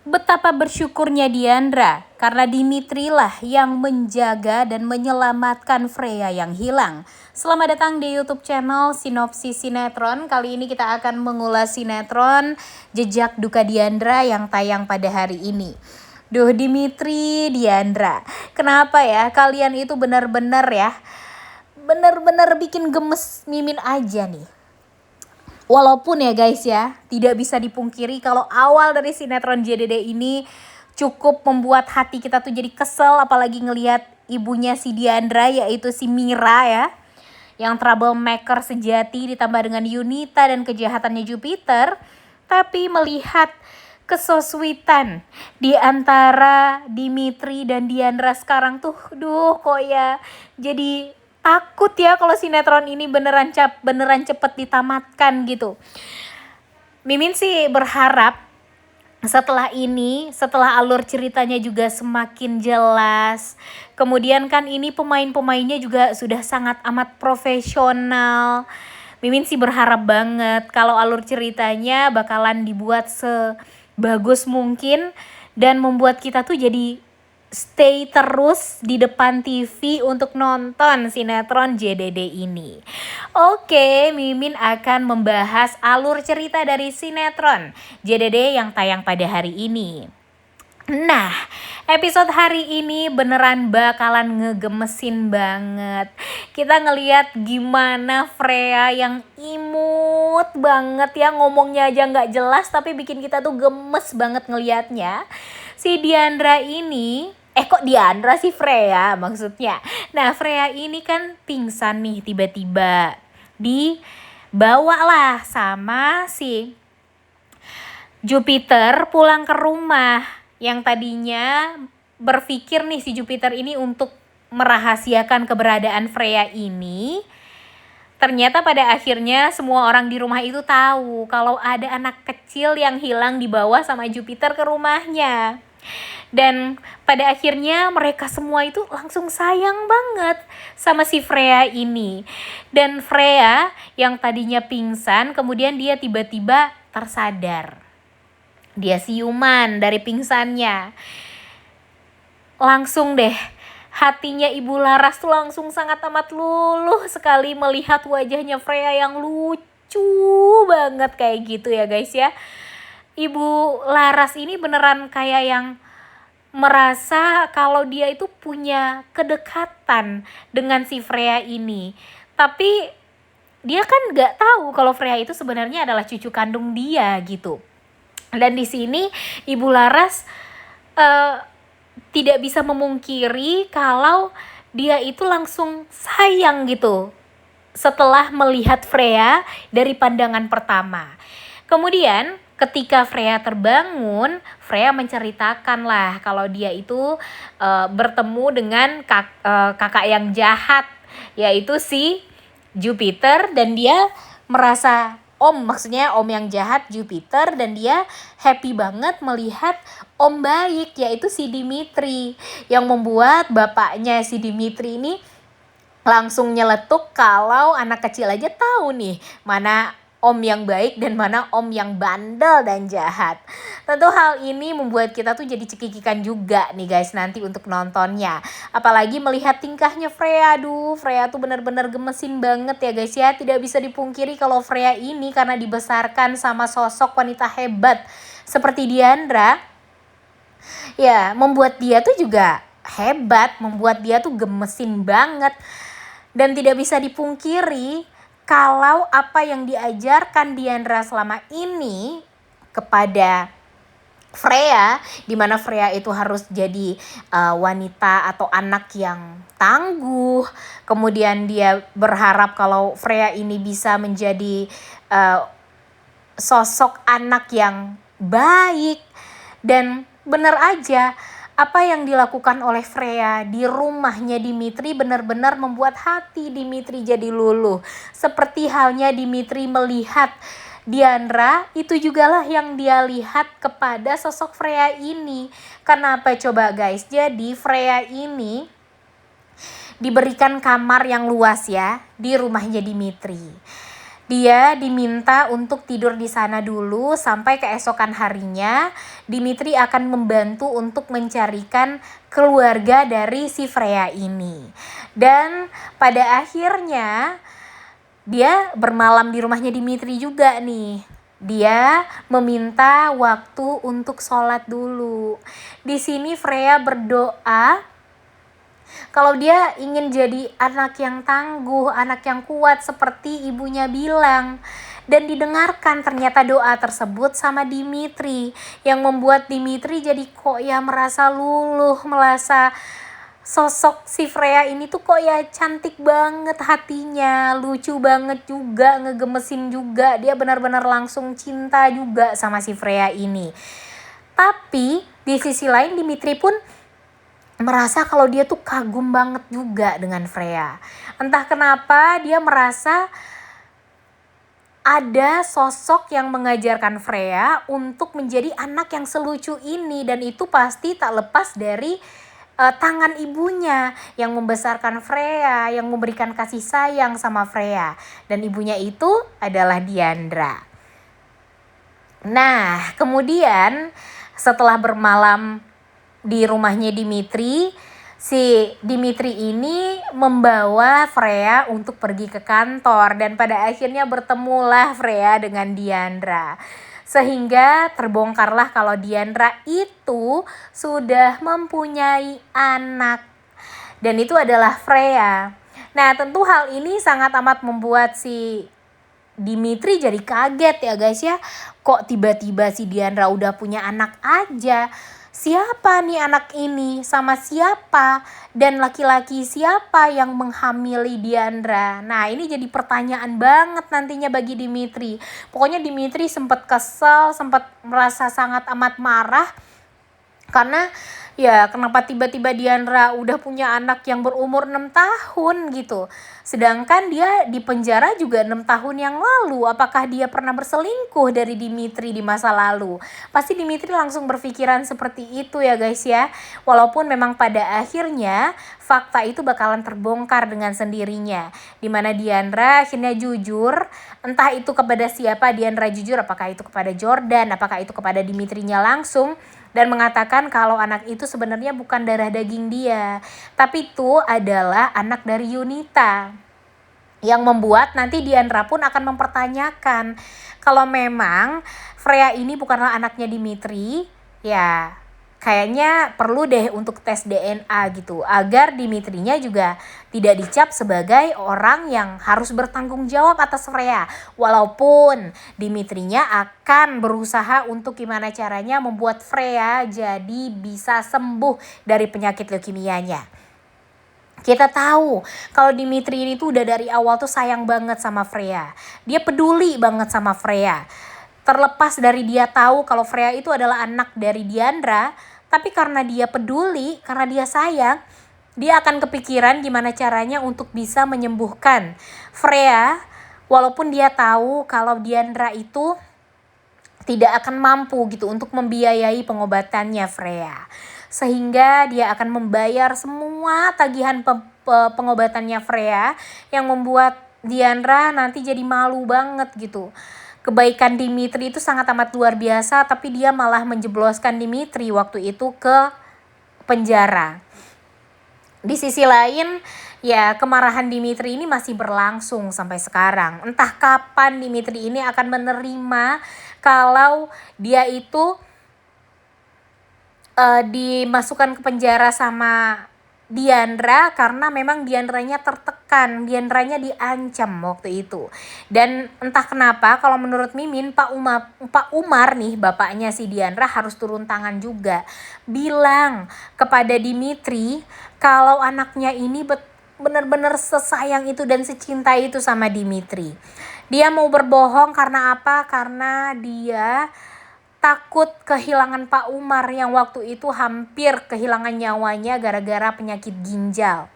Betapa bersyukurnya Diandra karena Dimitri lah yang menjaga dan menyelamatkan Freya yang hilang. Selamat datang di YouTube channel Sinopsis Sinetron. Kali ini kita akan mengulas sinetron Jejak Duka Diandra yang tayang pada hari ini. Duh, Dimitri, Diandra, kenapa ya kalian itu benar-benar bikin gemes Mimin aja nih. Walaupun ya guys ya, tidak bisa dipungkiri kalau awal dari sinetron JDD ini cukup membuat hati kita tuh jadi kesel, apalagi ngelihat ibunya si Diandra yaitu si Mira ya, yang troublemaker sejati ditambah dengan Yunita dan kejahatannya Jupiter. Tapi melihat kesosuitan di antara Dimitri dan Diandra sekarang tuh, kok ya jadi takut ya kalau sinetron ini beneran cepet ditamatkan gitu. Mimin sih berharap setelah ini, setelah alur ceritanya juga semakin jelas, kemudian kan ini pemain-pemainnya juga sudah sangat amat profesional. Mimin sih berharap banget kalau alur ceritanya bakalan dibuat sebagus mungkin dan membuat kita tuh jadi stay terus di depan TV untuk nonton sinetron JDD ini. Oke, Mimin akan membahas alur cerita dari sinetron JDD yang tayang pada hari ini. Nah, episode hari ini beneran bakalan ngegemesin banget. Kita ngeliat gimana Freya yang imut banget ya, ngomongnya aja nggak jelas tapi bikin kita tuh gemes banget ngeliatnya. Si Diandra ini, kok Diandra sih, Freya maksudnya. Nah, Freya ini kan pingsan nih tiba-tiba. Dibawa lah sama si Jupiter pulang ke rumah. Yang tadinya berpikir nih si Jupiter ini untuk merahasiakan keberadaan Freya ini. Ternyata pada akhirnya semua orang di rumah itu tahu kalau ada anak kecil yang hilang dibawa sama Jupiter ke rumahnya. Dan pada akhirnya mereka semua itu langsung sayang banget sama si Freya ini. Dan Freya yang tadinya pingsan kemudian dia tiba-tiba tersadar. Dia siuman dari pingsannya. Langsung deh hatinya Ibu Laras tuh langsung sangat amat luluh sekali melihat wajahnya Freya yang lucu banget kayak gitu ya guys ya. Ibu Laras ini beneran kayak yang merasa kalau dia itu punya kedekatan dengan si Freya ini. Tapi dia kan nggak tahu kalau Freya itu sebenarnya adalah cucu kandung dia gitu. Dan di sini Ibu Laras tidak bisa memungkiri kalau dia itu langsung sayang gitu setelah melihat Freya dari pandangan pertama. Kemudian ketika Freya terbangun, Freya menceritakan lah kalau dia itu bertemu dengan kakak yang jahat, yaitu si Jupiter, dan dia merasa maksudnya om yang jahat Jupiter, dan dia happy banget melihat om baik yaitu si Dimitri, yang membuat bapaknya si Dimitri ini langsung nyeletuk kalau anak kecil aja tahu nih mana om yang baik dan mana om yang bandel dan jahat. Tentu hal ini membuat kita tuh jadi cekikikan juga nih guys nanti untuk nontonnya. Apalagi melihat tingkahnya Freya. Freya tuh benar-benar gemesin banget ya guys ya. Tidak bisa dipungkiri kalau Freya ini karena dibesarkan sama sosok wanita hebat seperti Diandra, ya membuat dia tuh juga hebat, membuat dia tuh gemesin banget. Dan tidak bisa dipungkiri kalau apa yang diajarkan Diandra selama ini kepada Freya, di mana Freya itu harus jadi wanita atau anak yang tangguh. Kemudian dia berharap kalau Freya ini bisa menjadi sosok anak yang baik. Dan benar aja apa yang dilakukan oleh Freya di rumahnya Dimitri benar-benar membuat hati Dimitri jadi luluh. Seperti halnya Dimitri melihat Diandra, itu jugalah yang dia lihat kepada sosok Freya ini. Kenapa coba guys? Jadi Freya ini diberikan kamar yang luas ya di rumahnya Dimitri. Dia diminta untuk tidur di sana dulu sampai keesokan harinya Dimitri akan membantu untuk mencarikan keluarga dari si Freya ini. Dan pada akhirnya dia bermalam di rumahnya Dimitri juga nih. Dia meminta waktu untuk sholat dulu. Di sini Freya berdoa kalau dia ingin jadi anak yang tangguh, anak yang kuat seperti ibunya bilang. Dan didengarkan ternyata doa tersebut sama Dimitri, yang membuat Dimitri jadi kok ya merasa luluh, merasa sosok si Freya ini tuh kok ya cantik banget hatinya, lucu banget juga, ngegemesin juga. Dia benar-benar langsung cinta juga sama si Freya ini. Tapi di sisi lain Dimitri pun merasa kalau dia tuh kagum banget juga dengan Freya. Entah kenapa dia merasa ada sosok yang mengajarkan Freya untuk menjadi anak yang selucu ini, dan itu pasti tak lepas dari tangan ibunya yang membesarkan Freya, yang memberikan kasih sayang sama Freya, dan ibunya itu adalah Diandra. Nah, kemudian setelah bermalam di rumahnya Dimitri, si Dimitri ini membawa Freya untuk pergi ke kantor, dan pada akhirnya bertemulah Freya dengan Diandra. Sehingga terbongkarlah kalau Diandra itu sudah mempunyai anak, dan itu adalah Freya. Nah, tentu hal ini sangat amat membuat si Dimitri jadi kaget ya guys ya. Kok tiba-tiba si Diandra udah punya anak aja? Siapa nih anak ini? Sama siapa? Dan laki-laki siapa yang menghamili Diandra? Nah, ini jadi pertanyaan banget nantinya bagi Dimitri. Pokoknya Dimitri sempat kesel, sempat merasa sangat amat marah. Karena ya kenapa tiba-tiba Diandra udah punya anak yang berumur 6 tahun gitu. Sedangkan dia di penjara juga 6 tahun yang lalu. Apakah dia pernah berselingkuh dari Dimitri di masa lalu? Pasti Dimitri langsung berpikiran seperti itu ya guys ya. Walaupun memang pada akhirnya fakta itu bakalan terbongkar dengan sendirinya. Dimana Diandra akhirnya jujur. Entah itu kepada siapa Diandra jujur. Apakah itu kepada Jordan? Apakah itu kepada Dimitrinya langsung? Dan mengatakan kalau anak itu sebenarnya bukan darah daging dia, tapi itu adalah anak dari Yunita. Yang membuat nanti Diandra pun akan mempertanyakan kalau memang Freya ini bukanlah anaknya Dimitri, ya kayaknya perlu deh untuk tes DNA gitu, agar Dimitrinya juga tidak dicap sebagai orang yang harus bertanggung jawab atas Freya. Walaupun Dimitrinya akan berusaha untuk gimana caranya membuat Freya jadi bisa sembuh dari penyakit leukemianya. Kita tahu kalau Dimitri ini tuh udah dari awal tuh sayang banget sama Freya. Dia peduli banget sama Freya. Terlepas dari dia tahu kalau Freya itu adalah anak dari Diandra, tapi karena dia peduli, karena dia sayang, dia akan kepikiran gimana caranya untuk bisa menyembuhkan Freya, walaupun dia tahu kalau Diandra itu tidak akan mampu gitu untuk membiayai pengobatannya Freya. Sehingga dia akan membayar semua tagihan pengobatannya Freya, yang membuat Diandra nanti jadi malu banget gitu. Kebaikan Dimitri itu sangat amat luar biasa, tapi dia malah menjebloskan Dimitri waktu itu ke penjara. Di sisi lain, ya kemarahan Dimitri ini masih berlangsung sampai sekarang. Entah kapan Dimitri ini akan menerima kalau dia itu dimasukkan ke penjara sama Diandra, karena memang Diandranya tertekan, Diandranya diancam waktu itu. Dan entah kenapa kalau menurut Mimin, Pak Umar nih, bapaknya si Diandra, harus turun tangan juga, bilang kepada Dimitri kalau anaknya ini benar-benar sesayang itu dan secinta itu sama Dimitri. Dia mau berbohong karena apa? Karena dia takut kehilangan Pak Umar yang waktu itu hampir kehilangan nyawanya gara-gara penyakit ginjal.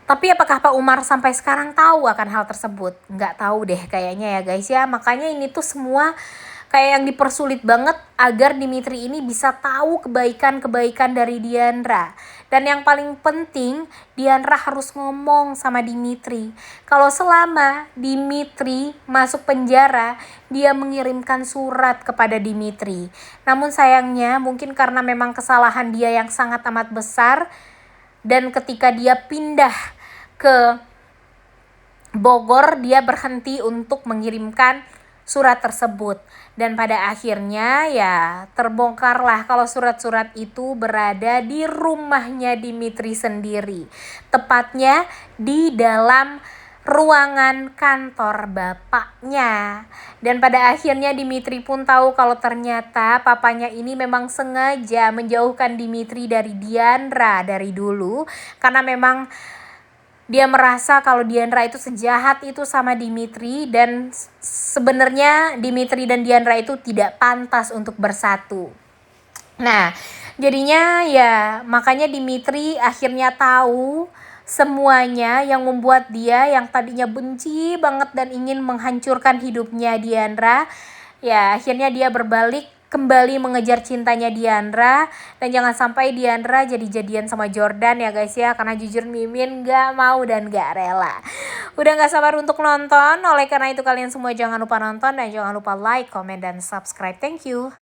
Tapi apakah Pak Umar sampai sekarang tahu akan hal tersebut? Nggak tahu deh kayaknya ya guys ya. Makanya ini tuh semua kayak yang dipersulit banget agar Dimitri ini bisa tahu kebaikan-kebaikan dari Diandra. Dan yang paling penting, Diandra harus ngomong sama Dimitri. Kalau selama Dimitri masuk penjara, dia mengirimkan surat kepada Dimitri. Namun sayangnya mungkin karena memang kesalahan dia yang sangat amat besar, dan ketika dia pindah ke Bogor, dia berhenti untuk mengirimkan surat tersebut. Dan pada akhirnya ya terbongkarlah kalau surat-surat itu berada di rumahnya Dimitri sendiri, tepatnya di dalam ruangan kantor bapaknya. Dan pada akhirnya Dimitri pun tahu kalau ternyata papanya ini memang sengaja menjauhkan Dimitri dari Diandra dari dulu, karena memang dia merasa kalau Diandra itu sejahat itu sama Dimitri, dan sebenarnya Dimitri dan Diandra itu tidak pantas untuk bersatu. Nah, jadinya ya makanya Dimitri akhirnya tahu semuanya yang membuat dia yang tadinya benci banget dan ingin menghancurkan hidupnya Diandra, ya akhirnya dia berbalik kembali mengejar cintanya Diandra. Dan jangan sampai Diandra jadi-jadian sama Jordan ya guys ya, karena jujur Mimin gak mau dan gak rela. Udah gak sabar untuk nonton, oleh karena itu kalian semua jangan lupa nonton dan jangan lupa like, comment, dan subscribe. Thank you.